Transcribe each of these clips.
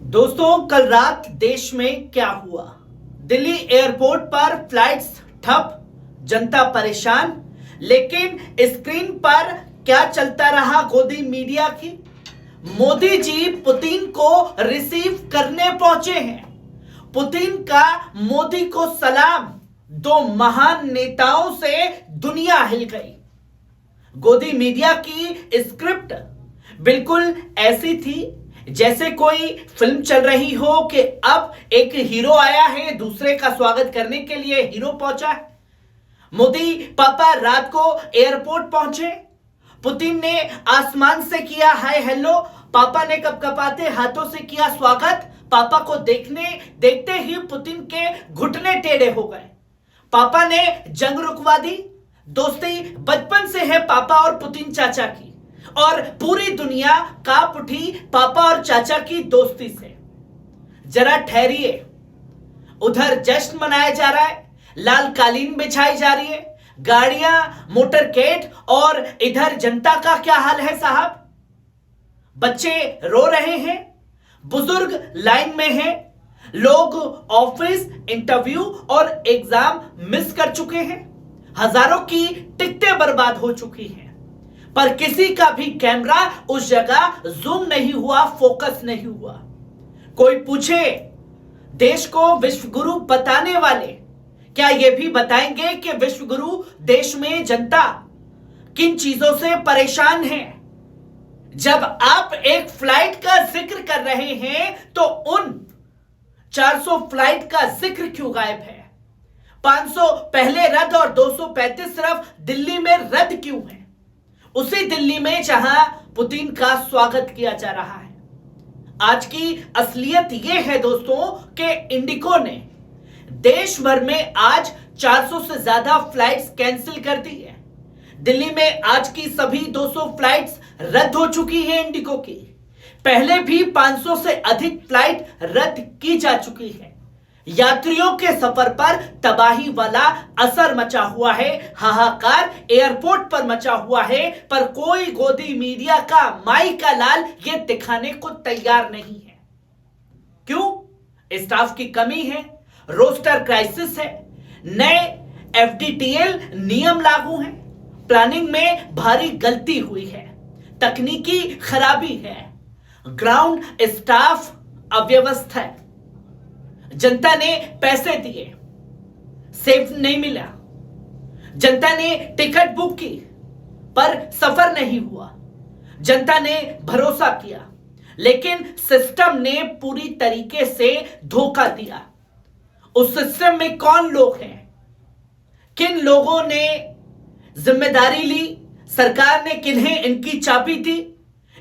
दोस्तों, कल रात देश में क्या हुआ? दिल्ली एयरपोर्ट पर फ्लाइट्स ठप, जनता परेशान। लेकिन स्क्रीन पर क्या चलता रहा गोदी मीडिया की? मोदी जी पुतिन को रिसीव करने पहुंचे हैं। पुतिन का मोदी को सलाम। दो महान नेताओं से दुनिया हिल गई। गोदी मीडिया की स्क्रिप्ट बिल्कुल ऐसी थी जैसे कोई फिल्म चल रही हो कि अब एक हीरो आया है, दूसरे का स्वागत करने के लिए हीरो पहुंचा है। मोदी पापा रात को एयरपोर्ट पहुंचे। पुतिन ने आसमान से किया हाय हेलो। पापा ने कपकपाते हाथों से किया स्वागत। पापा को देखते ही पुतिन के घुटने टेढ़े हो गए। पापा ने जंग रुकवा दी। दोस्ती बचपन से है पापा और पुतिन चाचा की, और पूरी दुनिया कांप उठी पापा और चाचा की दोस्ती से। जरा ठहरिए, उधर जश्न मनाया जा रहा है, लाल कालीन बिछाई जा रही है, गाड़ियां, मोटरकेट, और इधर जनता का क्या हाल है साहब? बच्चे रो रहे हैं, बुजुर्ग लाइन में हैं, लोग ऑफिस, इंटरव्यू और एग्जाम मिस कर चुके हैं, हजारों की टिकटें बर्बाद हो चुकी हैं, पर किसी का भी कैमरा उस जगह जूम नहीं हुआ, फोकस नहीं हुआ। कोई पूछे, देश को विश्व गुरु बताने वाले क्या यह भी बताएंगे कि विश्व गुरु देश में जनता किन चीजों से परेशान है? जब आप एक फ्लाइट का जिक्र कर रहे हैं तो उन 400 फ्लाइट का जिक्र क्यों गायब है? 500 पहले रद्द और 235 सिर्फ दिल्ली में रद्द क्यों है? उसी दिल्ली में जहां पुतिन का स्वागत किया जा रहा है। आज की असलियत यह है दोस्तों कि इंडिगो ने देश भर में आज 400 से ज्यादा फ्लाइट्स कैंसिल कर दी है। दिल्ली में आज की सभी 200 फ्लाइट्स रद्द हो चुकी है इंडिगो की। पहले भी 500 से अधिक फ्लाइट रद्द की जा चुकी है। यात्रियों के सफर पर तबाही वाला असर मचा हुआ है, हाहाकार एयरपोर्ट पर मचा हुआ है, पर कोई गोदी मीडिया का माई का लाल ये दिखाने को तैयार नहीं है। क्यों? स्टाफ की कमी है, रोस्टर क्राइसिस है, नए एफडीटीएल नियम लागू हैं, प्लानिंग में भारी गलती हुई है, तकनीकी खराबी है, ग्राउंड स्टाफ अव्यवस्था है, जनता ने पैसे दिए, सेफ नहीं मिला, जनता ने टिकट बुक की पर सफर नहीं हुआ, जनता ने भरोसा किया लेकिन सिस्टम ने पूरी तरीके से धोखा दिया। उस सिस्टम में कौन लोग हैं? किन लोगों ने जिम्मेदारी ली? सरकार ने किन्हें इनकी चाबी दी?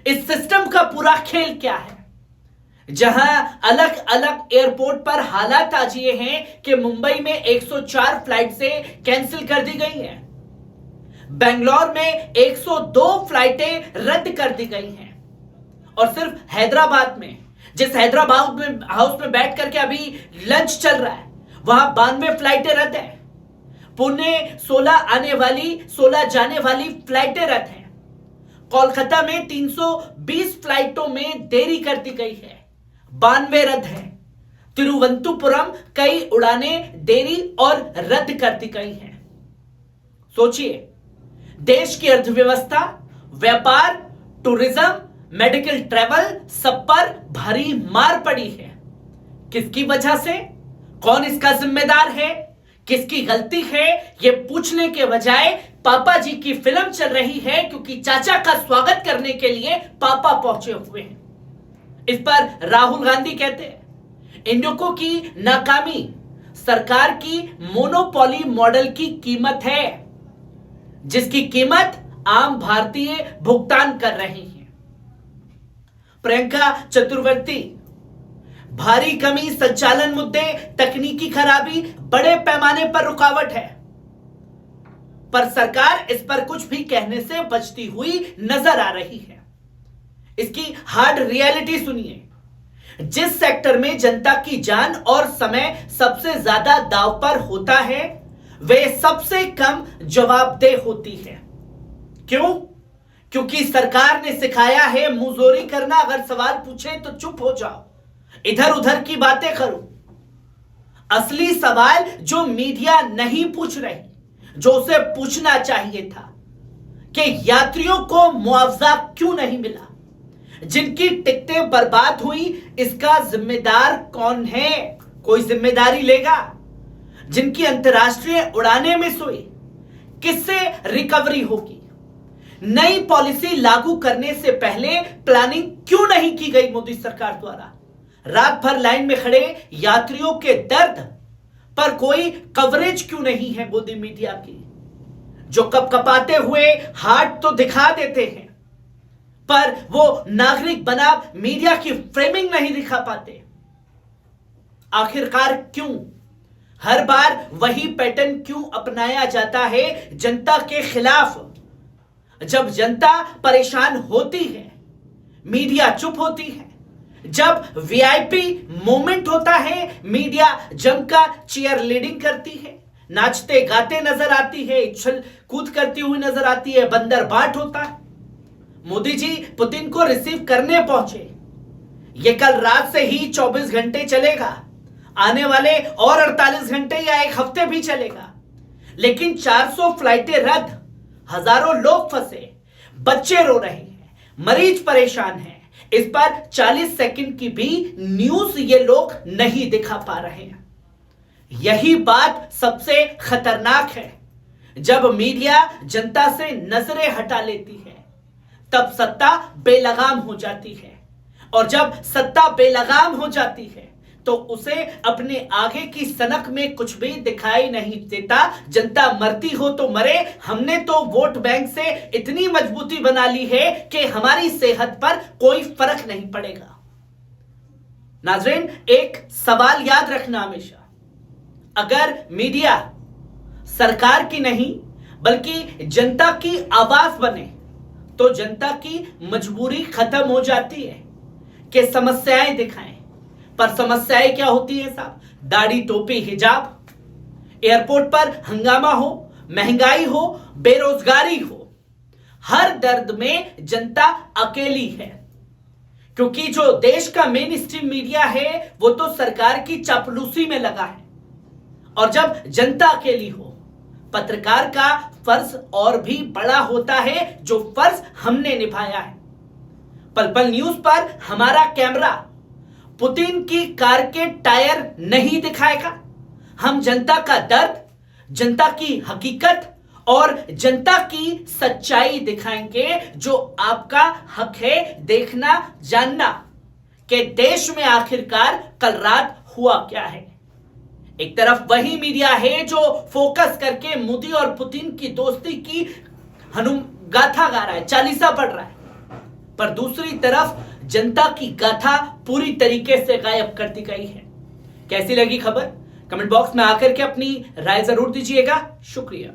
इस सिस्टम का पूरा खेल क्या है? जहां अलग अलग एयरपोर्ट पर हालात आज ये हैं कि मुंबई में 104 फ्लाइट से कैंसिल कर दी गई हैं, बेंगलोर में 102 फ्लाइटें रद्द कर दी गई हैं, और सिर्फ हैदराबाद में, जिस हैदराबाद में हाउस में बैठ करके अभी लंच चल रहा है, वहां 92 फ्लाइटें रद्द है। पुणे 16 जाने वाली फ्लाइटें रद्द हैं। कोलकाता में 320 फ्लाइटों में देरी कर दी गई है, 92 रद्द है। तिरुवनंतपुरम कई उड़ानें देरी और रद्द कर दी गई हैं। सोचिए, देश की अर्थव्यवस्था, व्यापार, टूरिज्म, मेडिकल ट्रैवल, सब पर भारी मार पड़ी है। किसकी वजह से? कौन इसका जिम्मेदार है? किसकी गलती है? यह पूछने के बजाय पापा जी की फिल्म चल रही है, क्योंकि चाचा का स्वागत करने के लिए पापा पहुंचे हुए हैं। इस पर राहुल गांधी कहते हैं, इंडिगो की नाकामी सरकार की मोनोपोली मॉडल की कीमत है, जिसकी कीमत आम भारतीय भुगतान कर रहे हैं। प्रियंका चतुर्वेदी, भारी कमी, संचालन मुद्दे, तकनीकी खराबी, बड़े पैमाने पर रुकावट है, पर सरकार इस पर कुछ भी कहने से बचती हुई नजर आ रही है। इसकी हार्ड रियलिटी सुनिए। जिस सेक्टर में जनता की जान और समय सबसे ज्यादा दांव पर होता है, वे सबसे कम जवाबदेह होती है। क्यों? क्योंकि सरकार ने सिखाया है मुंहजोरी करना, अगर सवाल पूछे तो चुप हो जाओ। इधर उधर की बातें करूं? असली सवाल जो मीडिया नहीं पूछ रही, जो उसे पूछना चाहिए था कि यात्रियों को मुआवजा क्यों नहीं मिला, जिनकी टिकटें बर्बाद हुई इसका जिम्मेदार कौन है? कोई जिम्मेदारी लेगा? जिनकी अंतर्राष्ट्रीय उड़ानें मिस हुई, किससे रिकवरी होगी? नई पॉलिसी लागू करने से पहले प्लानिंग क्यों नहीं की गई मोदी सरकार द्वारा? रात भर लाइन में खड़े यात्रियों के दर्द पर कोई कवरेज क्यों नहीं है मोदी मीडिया की? जो कपकपाते हुए हाथ तो दिखा देते हैं, पर वो नागरिक बनाम मीडिया की फ्रेमिंग नहीं दिखा पाते। आखिरकार क्यों हर बार वही पैटर्न क्यों अपनाया जाता है जनता के खिलाफ? जब जनता परेशान होती है, मीडिया चुप होती है। जब वीआईपी मोमेंट होता है, मीडिया जमकर चीयर लीडिंग करती है, नाचते गाते नजर आती है, उछल कूद करती हुई नजर आती है, बंदर बाट होता है। मोदी जी पुतिन को रिसीव करने पहुंचे। यह कल रात से ही 24 घंटे चलेगा, आने वाले और 48 घंटे या एक हफ्ते भी चलेगा। लेकिन 400 फ्लाइटें रद्द, हजारों लोग फंसे, बच्चे रो रहे हैं, मरीज परेशान हैं। इस पर 40 सेकंड की भी न्यूज ये लोग नहीं दिखा पा रहे हैं। यही बात सबसे खतरनाक है। जब मीडिया जनता से नजरें हटा लेती है, तब सत्ता बेलगाम हो जाती है, और जब सत्ता बेलगाम हो जाती है तो उसे अपने आगे की सनक में कुछ भी दिखाई नहीं देता। जनता मरती हो तो मरे, हमने तो वोट बैंक से इतनी मजबूती बना ली है कि हमारी सेहत पर कोई फर्क नहीं पड़ेगा। नाज़रीन, एक सवाल याद रखना हमेशा, अगर मीडिया सरकार की नहीं बल्कि जनता की आवाज बने तो जनता की मजबूरी खत्म हो जाती है कि समस्याएं दिखाएं। पर समस्याएं क्या होती है साहब? दाढ़ी टोपी हिजाब, एयरपोर्ट पर हंगामा हो, महंगाई हो, बेरोजगारी हो, हर दर्द में जनता अकेली है। क्योंकि जो देश का मेन स्ट्रीम मीडिया है वो तो सरकार की चापलूसी में लगा है, और जब जनता अकेली हो, पत्रकार का फर्ज और भी बड़ा होता है, जो फर्ज हमने निभाया है। पल पल न्यूज पर हमारा कैमरा पुतिन की कार के टायर नहीं दिखाएगा। हम जनता का दर्द, जनता की हकीकत और जनता की सच्चाई दिखाएंगे, जो आपका हक है देखना, जानना कि देश में आखिरकार कल रात हुआ क्या है। एक तरफ वही मीडिया है जो फोकस करके मोदी और पुतिन की दोस्ती की हनुम गाथा गा रहा है, चालीसा पढ़ रहा है, पर दूसरी तरफ जनता की गाथा पूरी तरीके से गायब कर दी गई है। कैसी लगी खबर? कमेंट बॉक्स में आकर के अपनी राय जरूर दीजिएगा। शुक्रिया।